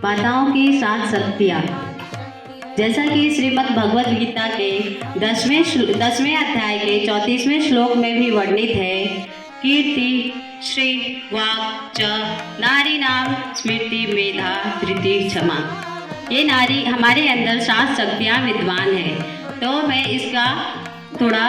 माताओं की 7 शक्तियाँ। जैसा कि श्रीमद् भगवद गीता के 10वें अध्याय के 34वें श्लोक में भी वर्णित है, कीर्ति श्री वाक् च नारी नाम स्मृति मेधा धृति क्षमा। ये नारी हमारे अंदर 7 शक्तियाँ विद्वान है। तो मैं इसका थोड़ा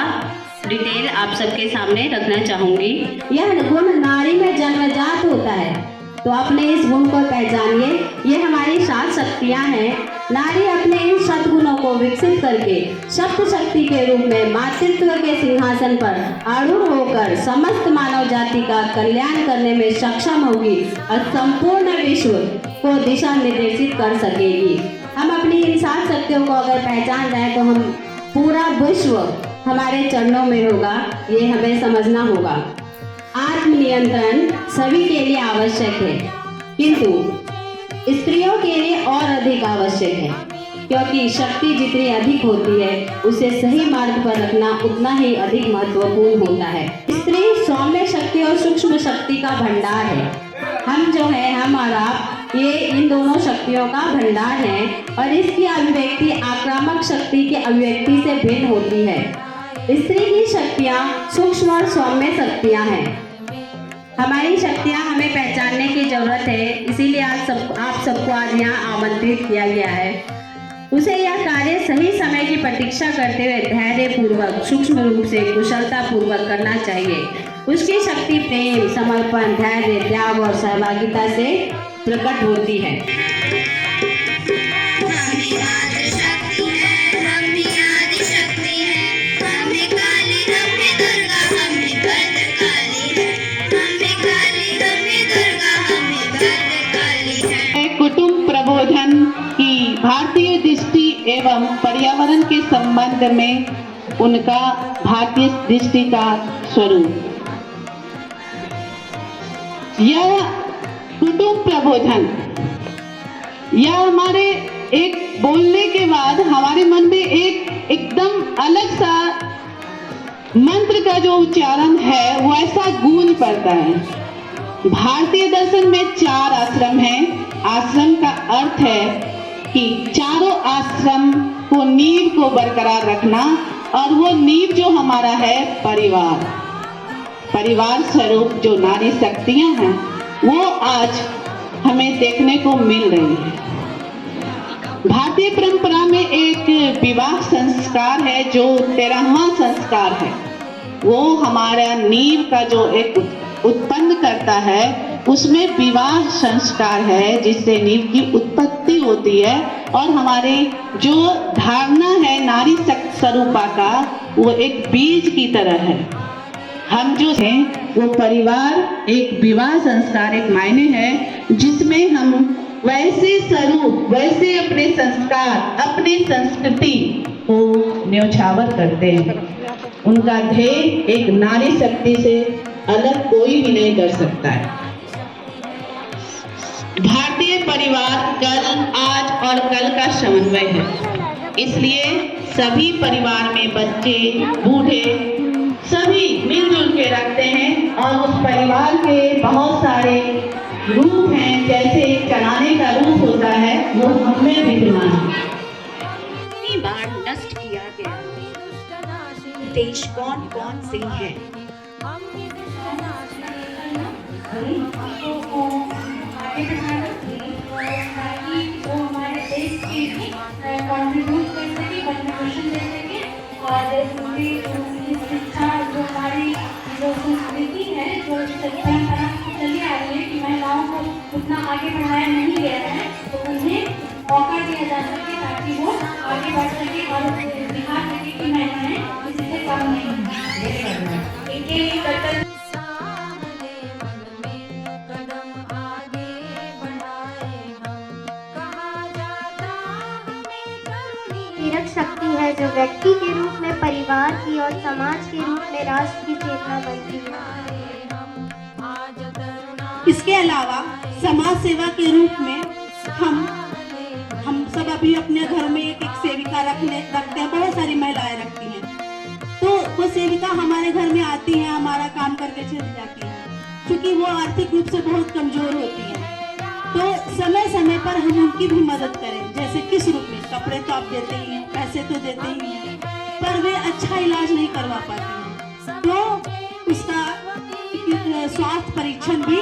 डिटेल आप सबके सामने रखना चाहूँगी। यह गुण नारी में जन्मजात होता है, तो अपने इस गुण को पहचानिए। ये हमारी 7 शक्तियाँ हैं। नारी अपने इन सद्गुणों को विकसित करके सप्त शक्ति के रूप में मातृत्व के सिंहासन पर आरूढ़ होकर समस्त मानव जाति का कल्याण करने में सक्षम होगी और संपूर्ण विश्व को दिशा निर्देशित कर सकेगी। हम अपनी इन 7 शक्तियों को अगर पहचान जाए तो हम पूरा विश्व हमारे चरणों में होगा, ये हमें समझना होगा। आत्मनियंत्रण सभी के लिए आवश्यक है, किंतु स्त्रियों के लिए और अधिक आवश्यक है, क्योंकि शक्ति जितनी अधिक होती है उसे सही मार्ग पर रखना उतना ही अधिक महत्वपूर्ण होता है। स्त्री सौम्य शक्ति और सूक्ष्म शक्ति का भंडार है। हम जो है, हम और आप, ये इन दोनों शक्तियों का भंडार है और इसकी अभिव्यक्ति आक्रामक शक्ति की अभिव्यक्ति से भिन्न होती है। स्त्री की शक्तियाँ सूक्ष्म और सौम्य शक्तियाँ हैं। हमारी शक्तियाँ हमें पहचानने की जरूरत है, इसीलिए आप सबको आज यहाँ आमंत्रित किया गया है। उसे यह कार्य सही समय की प्रतीक्षा करते हुए धैर्य पूर्वक सूक्ष्म रूप से कुशलता पूर्वक करना चाहिए। उसकी शक्ति प्रेम, समर्पण, धैर्य, त्याग और सहभागिता से प्रकट होती है। कुटुंब प्रबोधन की भारतीय दृष्टि एवं पर्यावरण के संबंध में उनका भारतीय दृष्टि का स्वरूप। यह कुटुंब प्रबोधन, यह हमारे एक बोलने के बाद हमारे मन में एक एकदम अलग सा मंत्र का जो उच्चारण है वो ऐसा गूंज पड़ता है। भारतीय दर्शन में 4 आश्रम हैं। आश्रम का अर्थ है कि चारों आश्रम को नींव को बरकरार रखना, और वो नींव जो हमारा है परिवार स्वरूप जो नारी शक्तियां हैं वो आज हमें देखने को मिल रही है। भारतीय परंपरा में एक विवाह संस्कार है जो 13वां संस्कार है। वो हमारा नींव का जो एक उत्पन्न करता है, उसमें विवाह संस्कार है जिससे नींव की उत्पत्ति होती है। और हमारे जो धारणा है नारी स्वरूपा का, वो एक बीज की तरह है। हम जो हैं वो परिवार एक विवाह संस्कार एक मायने है जिसमें हम वैसे स्वरूप, वैसे अपने संस्कार, अपनी संस्कृति को न्योछावर करते हैं। उनका ध्येय एक नारी शक्ति से अलग कोई भी नहीं कर सकता है। भारतीय परिवार कल, आज और कल का समन्वय है। इसलिए सभी परिवार में बच्चे, बूढ़े सभी मिलजुल के रखते हैं और उस परिवार के बहुत सारे रूप हैं। जैसे एक चलाने का रूप होता है, वो हमें विद्यमान है। कितनी बार नष्ट किया गया देश कौन कौन से है? कंट्रीब्यूट कर सके, कंट्रीब्यूशन दे सके और शिक्षा जो हमारी जो संस्कृति है, जो परंपरा चली आ रही है कि महिलाओं को उतना आगे बढ़ाया नहीं गया है, तो उन्हें मौका दिया जा सके ताकि वो आगे बढ़ सके और दिखा सके कि महिलाएं किसी से कम नहीं हैं। इनके लिए कर्तव्य प्रेरक शक्ति है जो व्यक्ति के रूप में परिवार की और समाज के रूप में राष्ट्र की चेतना बनती है। इसके अलावा समाज सेवा के रूप में हम सब अभी अपने घर में एक सेविका रखते हैं, बहुत सारी महिलाएं रखती हैं। तो वो सेविका हमारे घर में आती है, हमारा काम करके चली जाती है, क्योंकि वो आर्थिक रूप से बहुत कमजोर होती है। तो समय समय पर हम उनकी भी मदद करें। जैसे किस रूप में, कपड़े तो आप देते ही हैं, पैसे तो देते ही हैं, पर वे अच्छा इलाज नहीं करवा पाते हैं, तो उसका स्वास्थ्य परीक्षण भी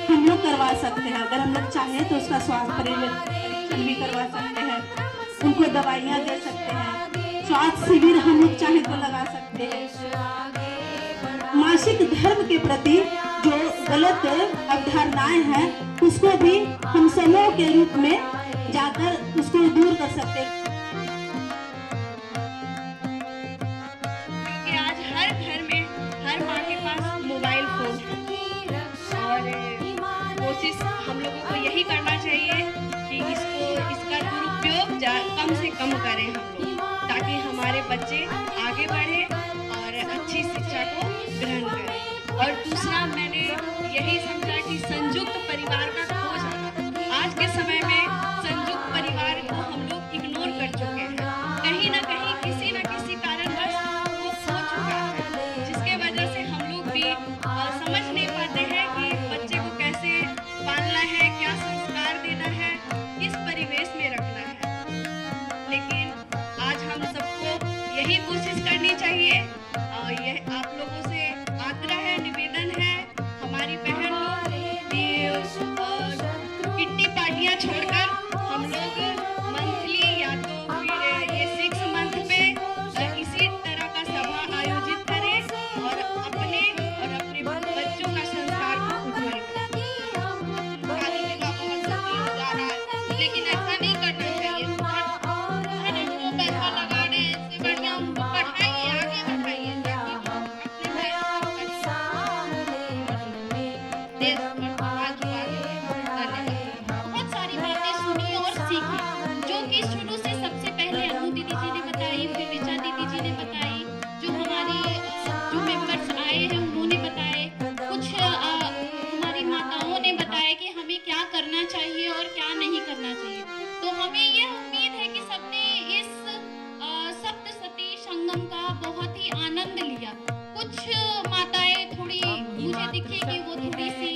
हम लोग करवा सकते हैं। अगर हम लोग चाहें तो उसका स्वास्थ्य परीक्षण भी करवा सकते हैं, उनको दवाइयाँ दे सकते हैं, स्वास्थ्य शिविर हम लोग चाहें तो लगा सकते हैं। मासिक धर्म के प्रति जो गलत अवधारणाएं हैं उसको भी हम समूह के रूप में जाकर उसको दूर कर सकते हैं। क्योंकि आज हर घर में हर माँ के पास मोबाइल फोन है और कोशिश हम लोगों को यही करना चाहिए कि इसका दुरुपयोग कम से कम करें हम लोग, ताकि हमारे बच्चे आगे बढ़े और अच्छी शिक्षा को ग्रहण करें। और दूसरा मैंने यही समझा कि संयुक्त परिवार का खो जाना, आज के समय में संयुक्त परिवार को हम लोग इग्नोर कर चुके हैं, कहीं ना कहीं किसी न किसी कारणवश वो खो चुका है, जिसके वजह से हम लोग भी समझ नहीं पाते हैं कि बच्चे को कैसे पालना है, क्या संस्कार देना है, किस परिवेश में रखना है। लेकिन आज हम सबको यही कोशिश करनी चाहिए और यह आप लोगों से आग्रह है, निवेदन है हमारी बहन लोग कि किट्टी पार्टियां छोड़कर हम लोग मंथली या तो फिर ये 6 मंथ पे इसी तरह का सभा आयोजित करें और अपने बच्चों का संस्कार को उज्जवल करें। लेकिन ऐसा नहीं करना चाहिए, हर उनको पैसा लगा रहे हैं, इससे बढ़िया उनको पढ़ाइए, आगे बढ़ाइए ताकि देश और समाज को आगे बढ़ाने। बहुत सारी बातें सुनी और सीखी, जो कि शुरू से सबसे पहले अनु दीदी जी ने बताई, फिर ऋचा दीदी जी ने बताई, जो हमारी जो मेंबर्स आए हैं उन्होंने बताए, कुछ हमारी माताओं ने बताया कि हमें क्या करना चाहिए और क्या नहीं करना चाहिए। तो हमें यह उम्मीद है कि सबने इस सप्तशती संगम का बहुत ही आनंद लिया। कुछ माताएं थोड़ी मुझे दिखी कि वो थोड़ी सी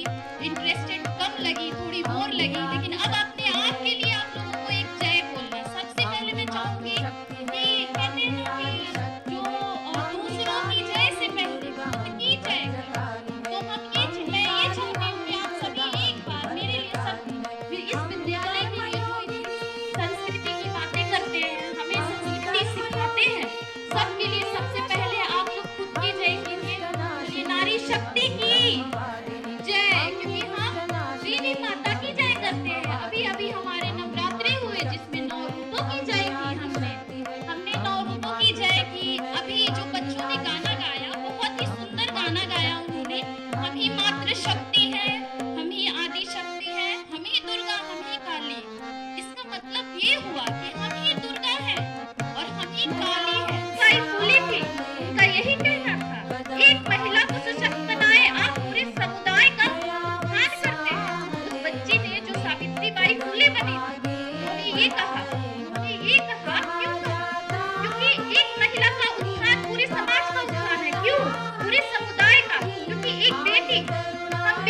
इंटरेस्टेड कम लगी, थोड़ी बोर लगी, लेकिन अब अपने आप के लिए आप लोगों को एक जय बोलना। सबसे पहले मैं चाहूंगी कि कहते हैं ना कि जो दूसरों की जय से पहले खुद की जय करें। तो मैं ये चाहती हूँ कि आप सभी एक बार मेरे लिए सब इस विद्यालय के लिए जो संस्कृति की बातें करते हैं, हमें संस्कृति सिखाते हैं, सबके लिए सबसे पहले आप लोग खुद की जय कीजिए, नारी शक्ति की जय, क्योंकि हम देवी माता की जय करते हैं। अभी अभी हमारे नवरात्रि हुए जिसमें 9 रूपों की जय की, हमने 9 रूपों की जय की। अभी जो बच्चों ने गाना गाया, बहुत ही सुंदर गाना गाया उन्होंने, हम ही मातृ शक्ति है, हम ही आदि शक्ति है, हम ही दुर्गा, हम ही काली। इसका मतलब ये हुआ कि हम ही दुर्गा है और हम ही काली है। साई फूले थी, उनका यही कहना था, एक महिला को सशक्त बनाए आप पूरे समुदाय का उत्थान करते हैं। उस बच्ची ने जो सावित्रीबाई फूले बनी थी, उन्होंने ये कहा क्यों कहा? क्योंकि एक महिला का उत्थान पूरे समाज का उत्थान है। क्यों? पूरे समुदाय का, क्योंकि एक बेटी, हम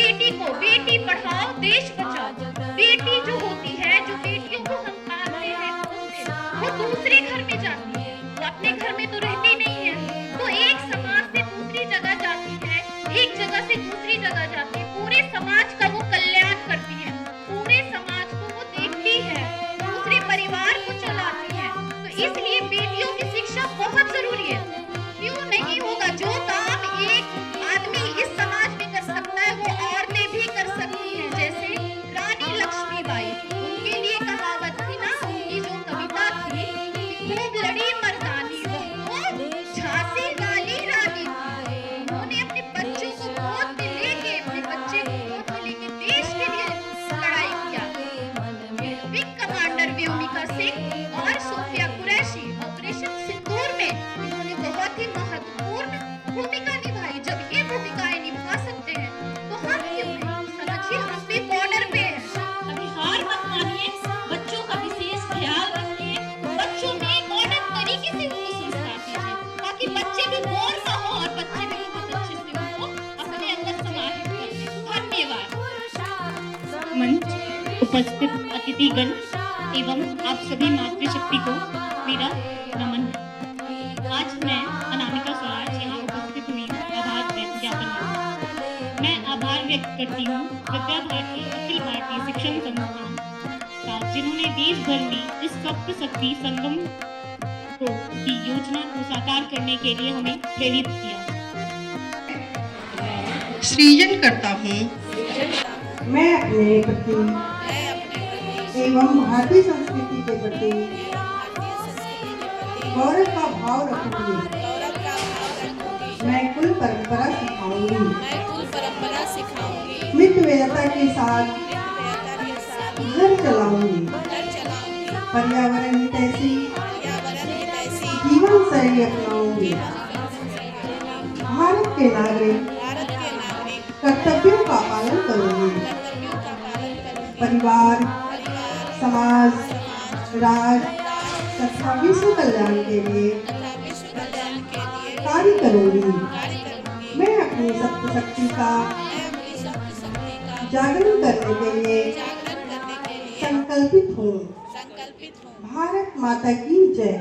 उपस्थित अतिथिगण एवं आप सभी मातृशक्ति को मेरा नमन है। आज मैं अनामिका स्वराज यहाँ उपस्थित हुई हूँ आभार ज्ञापन में। मैं आभार व्यक्त करती हूँ विद्या भारती अखिल भारतीय शिक्षण संस्थान का, जिन्होंने देश भर में इस सप्त शक्ति संगम की योजना को साकार करने के लिए हमें प्रेरित किया। सृजन करता हूँ मैं अपने प्रति एवं भारतीय संस्कृति के प्रति गौरव का भाव रखूंगी। मैं कुल परंपरा सिखाऊंगी। मितव्ययता के साथ घर चलाऊंगी। पर्यावरण हितैषी जीवन शैली अपनाऊंगी। भारत के नागरिक कर्तव्यों का पालन करूंगी। परिवार, समाज, राष्ट्र तथा विश्व कल्याण के लिए कार्य करूंगी। मैं अपनी सप्त शक्ति का जागरण करने के लिए संकल्पित हूँ। भारत माता की जय।